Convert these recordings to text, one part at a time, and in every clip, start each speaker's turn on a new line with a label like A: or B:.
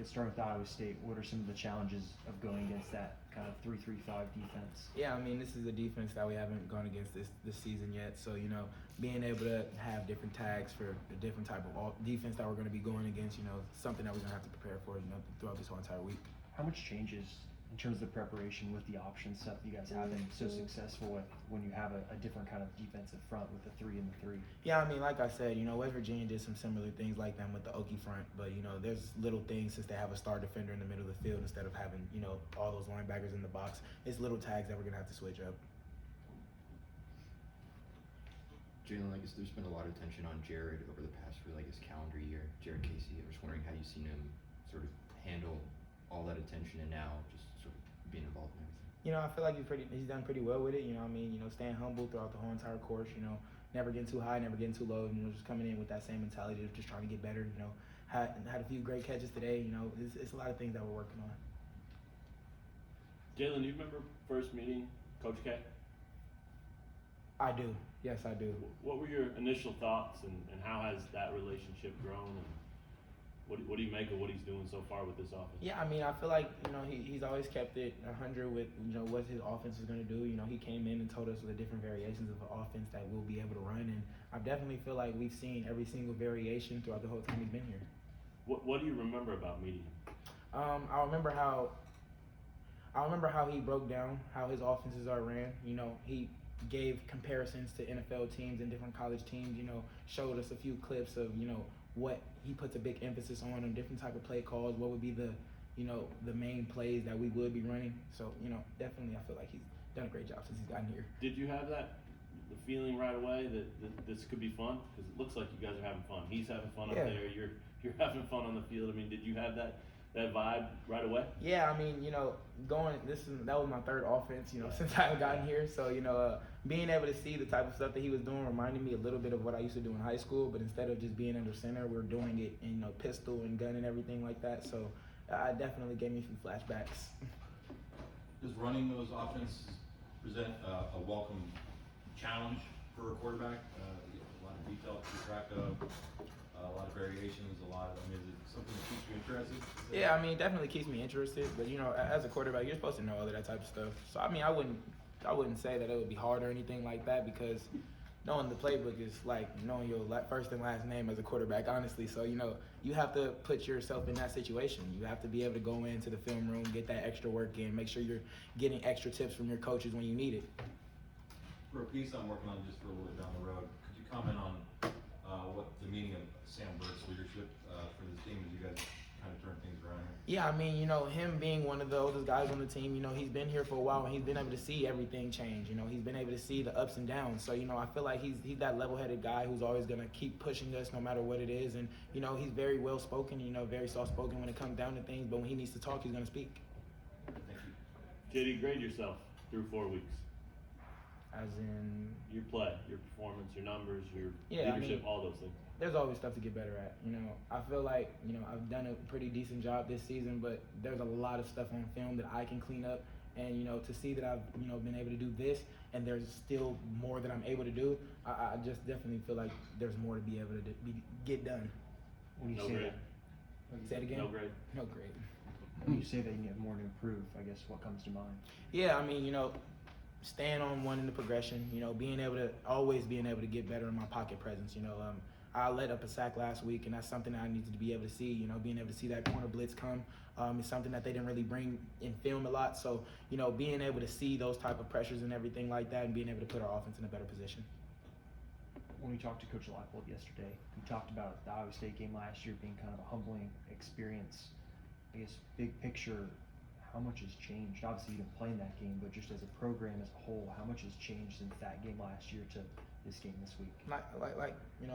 A: Let's start with Iowa State. What are some of the challenges of going against that kind of 3-3-5 defense?
B: Yeah, I mean, this is a defense that we haven't gone against this season yet. So, being able to have different tags for the different type of defense that we're going to be going against, something that we're going to have to prepare for, throughout this whole entire week.
A: How much changes in terms of the preparation with the option stuff you guys have been so successful with when you have a different kind of defensive front with the 3 and the 3?
B: Yeah, I mean, like I said, West Virginia did some similar things like that with the Okie front, but there's little things since they have a star defender in the middle of the field instead of having all those linebackers in the box. It's little tags that we're gonna have to switch up.
C: Jalon, I guess there's been a lot of attention on Jared over the past, really, calendar year. Jared Casey, I was wondering how you've seen him sort of handle all that attention and now just sort of being involved in everything.
B: I feel like he's done pretty well with it. Staying humble throughout the whole entire course. Never getting too high, never getting too low. Just coming in with that same mentality of just trying to get better. Had a few great catches today. It's a lot of things that we're working on.
D: Jalon, do you remember first meeting Coach K?
B: I do. Yes, I do.
D: What were your initial thoughts, and how has that relationship grown? And what do you make of what he's doing so far with this offense?
B: Yeah, I mean, I feel like he's always kept it 100 with what his offense is going to do. He came in and told us the different variations of the offense that we'll be able to run, and I definitely feel like we've seen every single variation throughout the whole time he's been here.
D: What do you remember about meeting him?
B: I remember how he broke down how his offenses are ran. He gave comparisons to NFL teams and different college teams. Showed us a few clips of what he puts a big emphasis on different type of play calls, what would be the main plays that we would be running. So, definitely I feel like he's done a great job since he's gotten here.
D: Did you have the feeling right away that this could be fun? Because it looks like you guys are having fun. He's having fun up there. You're having fun on the field. I mean, did you have that vibe right away?
B: Yeah, I mean, that was my third offense, since I've gotten here. So, being able to see the type of stuff that he was doing reminded me a little bit of what I used to do in high school, but instead of just being under center, we're doing it in, pistol and gun and everything like that. So, it definitely gave me some flashbacks.
E: Does running those offenses present a welcome challenge for a quarterback? A lot of detail to keep track of. A lot of variations, is it something that keeps you interested?
B: Yeah, I mean, it definitely keeps me interested. But, as a quarterback, you're supposed to know all of that type of stuff. So, I mean, I wouldn't say that it would be hard or anything like that, because knowing the playbook is like knowing your first and last name as a quarterback, honestly. So, you have to put yourself in that situation. You have to be able to go into the film room, get that extra work in, make sure you're getting extra tips from your coaches when you need it.
E: For a piece I'm working on just for a little bit down the road, could you comment on what the meaning of Sam Burke's leadership for this team as you guys kind of turn things around here? Yeah,
B: I mean, him being one of the oldest guys on the team, he's been here for a while and he's been able to see everything change. He's been able to see the ups and downs. So, I feel like he's that level-headed guy who's always going to keep pushing us no matter what it is. And, he's very well-spoken, very soft-spoken when it comes down to things. But when he needs to talk, he's going to speak.
E: Thank you.
D: JD, grade yourself through 4 weeks.
B: As in?
D: Your play, your performance, your numbers, your leadership, all those things.
B: There's always stuff to get better at. I feel like, I've done a pretty decent job this season, but there's a lot of stuff on film that I can clean up. And, to see that I've, been able to do this and there's still more that I'm able to do, I just definitely feel like there's more to be able to get done.
A: When you
D: no
A: say
D: grade.
A: that,
B: say it again?
D: No grade.
B: No grade.
A: When you say that you have more to improve, I guess what comes to mind?
B: Yeah, I mean, staying on one in the progression, always being able to get better in my pocket presence. I let up a sack last week, and that's something that I needed to be able to see. Being able to see that corner blitz come is something that they didn't really bring in film a lot. So, being able to see those type of pressures and everything like that, and being able to put our offense in a better position.
A: When we talked to Coach Lockwood yesterday, we talked about the Iowa State game last year being kind of a humbling experience. I guess big picture, how much has changed? Obviously, you didn't play in that game, but just as a program as a whole, how much has changed since that game last year to this game this week?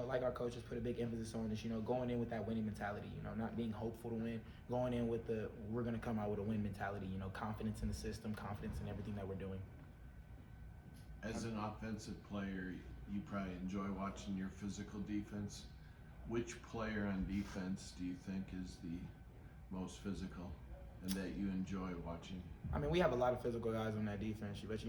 B: Like our coaches put a big emphasis on this, going in with that winning mentality, not being hopeful to win, going in with we're going to come out with a win mentality, confidence in the system, confidence in everything that we're doing.
F: As an offensive player, you probably enjoy watching your physical defense. Which player on defense do you think is the most physical and that you enjoy watching?
B: I mean, we have a lot of physical guys on that defense, but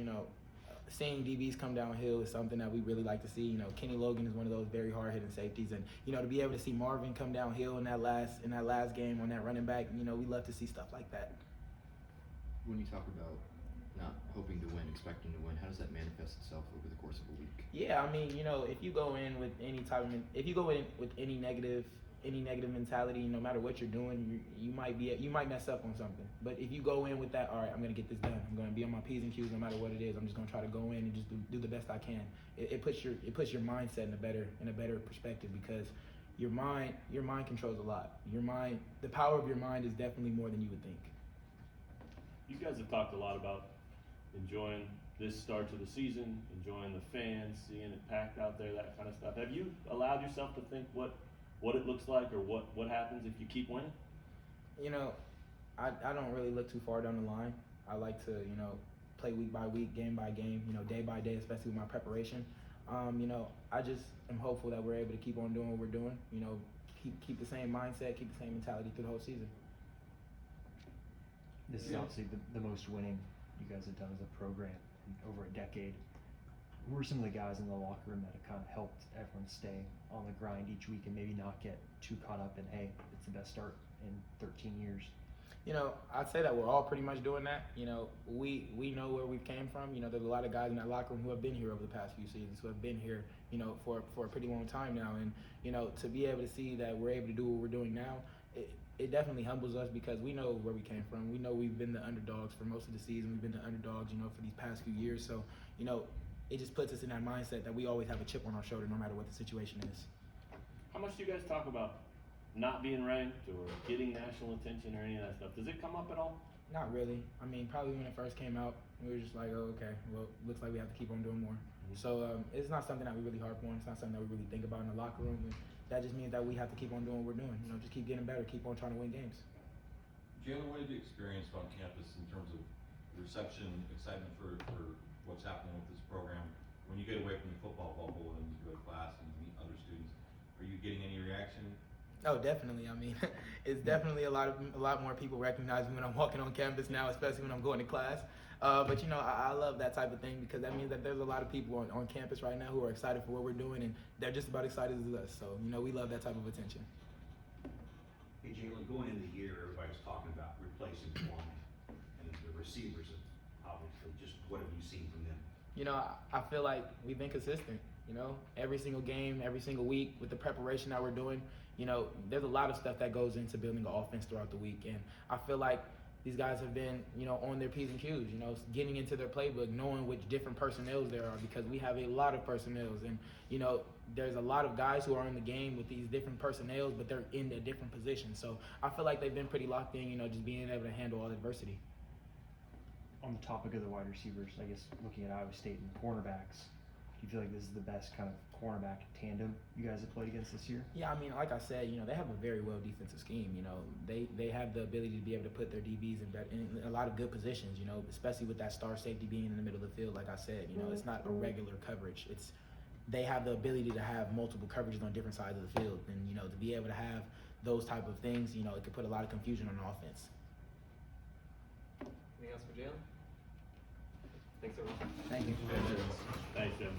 B: seeing DBs come downhill is something that we really like to see. You know, Kenny Logan is one of those very hard-hitting safeties, and you know, to be able to see Marvin come downhill in that last game on that running back, you know, we love to see stuff like that.
C: When you talk about not hoping to win, expecting to win, how does that manifest itself over the course of a week?
B: Yeah, I mean, you know, if you go in with any negative mentality, no matter what you're doing, you might mess up on something. But if you go in with that, all right, I'm gonna get this done. I'm gonna be on my P's and Q's no matter what it is. I'm just gonna try to go in and just do the best I can. It puts your mindset in a better perspective, because your mind controls a lot. The power of your mind is definitely more than you would think.
D: You guys have talked a lot about enjoying this start to the season, enjoying the fans, seeing it packed out there, that kind of stuff. Have you allowed yourself to think what it looks like, or what happens if you keep winning?
B: You know, I don't really look too far down the line. I like to, you know, play week by week, game by game, you know, day by day, especially with my preparation. You know, I just am hopeful that we're able to keep on doing what we're doing. You know, keep the same mindset, keep the same mentality through the whole season.
A: This is obviously the most winning you guys have done as a program in over a decade. Who are some of the guys in the locker room that have kind of helped everyone stay on the grind each week and maybe not get too caught up in, hey, it's the best start in 13 years?
B: You know, I'd say that we're all pretty much doing that. You know, we know where we came from. You know, there's a lot of guys in that locker room who have been here over the past few seasons, who have been here, you know, for a pretty long time now. And, you know, to be able to see that we're able to do what we're doing now, it definitely humbles us, because we know where we came from. We know we've been the underdogs for most of the season. We've been the underdogs, you know, for these past few years. So, you know, it just puts us in that mindset that we always have a chip on our shoulder no matter what the situation is.
D: How much do you guys talk about not being ranked or getting national attention or any of that stuff? Does it come up at all?
B: Not really. I mean, probably when it first came out, we were just like, oh, okay, well, looks like we have to keep on doing more. So it's not something that we really harp on. It's not something that we really think about in the locker room. And that just means that we have to keep on doing what we're doing. You know, just keep getting better, keep on trying to win games.
E: Jalon, what have you experienced on campus in terms of reception, excitement for what's happening with this program? When you get away from the football bubble and you go to class and meet other students, are you getting any reaction?
B: Oh, definitely. I mean, it's definitely a lot more people recognize me when I'm walking on campus now, especially when I'm going to class. But you know, I love that type of thing, because that means that there's a lot of people on campus right now who are excited for what we're doing, and they're just about excited as us. So, you know, we love that type of attention.
G: Hey, Jalon, going into the year, everybody's talking about replacing Kwame, and the receivers have obviously, just what have you seen from them?
B: You know, I feel like we've been consistent. You know, every single game, every single week, with the preparation that we're doing, you know, there's a lot of stuff that goes into building an offense throughout the week. And I feel like these guys have been, you know, on their P's and Q's, you know, getting into their playbook, knowing which different personnels there are, because we have a lot of personnels. And, you know, there's a lot of guys who are in the game with these different personnels, but they're in a different position. So I feel like they've been pretty locked in, you know, just being able to handle all adversity.
A: On the topic of the wide receivers, I guess looking at Iowa State and cornerbacks, do you feel like this is the best kind of cornerback tandem you guys have played against this year?
B: Yeah, I mean, like I said, you know, they have a very well defensive scheme. You know, they have the ability to be able to put their DBs in a lot of good positions, you know, especially with that star safety being in the middle of the field. Like I said, you know, it's not a regular coverage. They have the ability to have multiple coverages on different sides of the field. And, you know, to be able to have those type of things, you know, it could put a lot of confusion on the offense.
H: Anything else for Jalon? Thanks, everyone.
B: Thank you.
D: Thanks, Jim.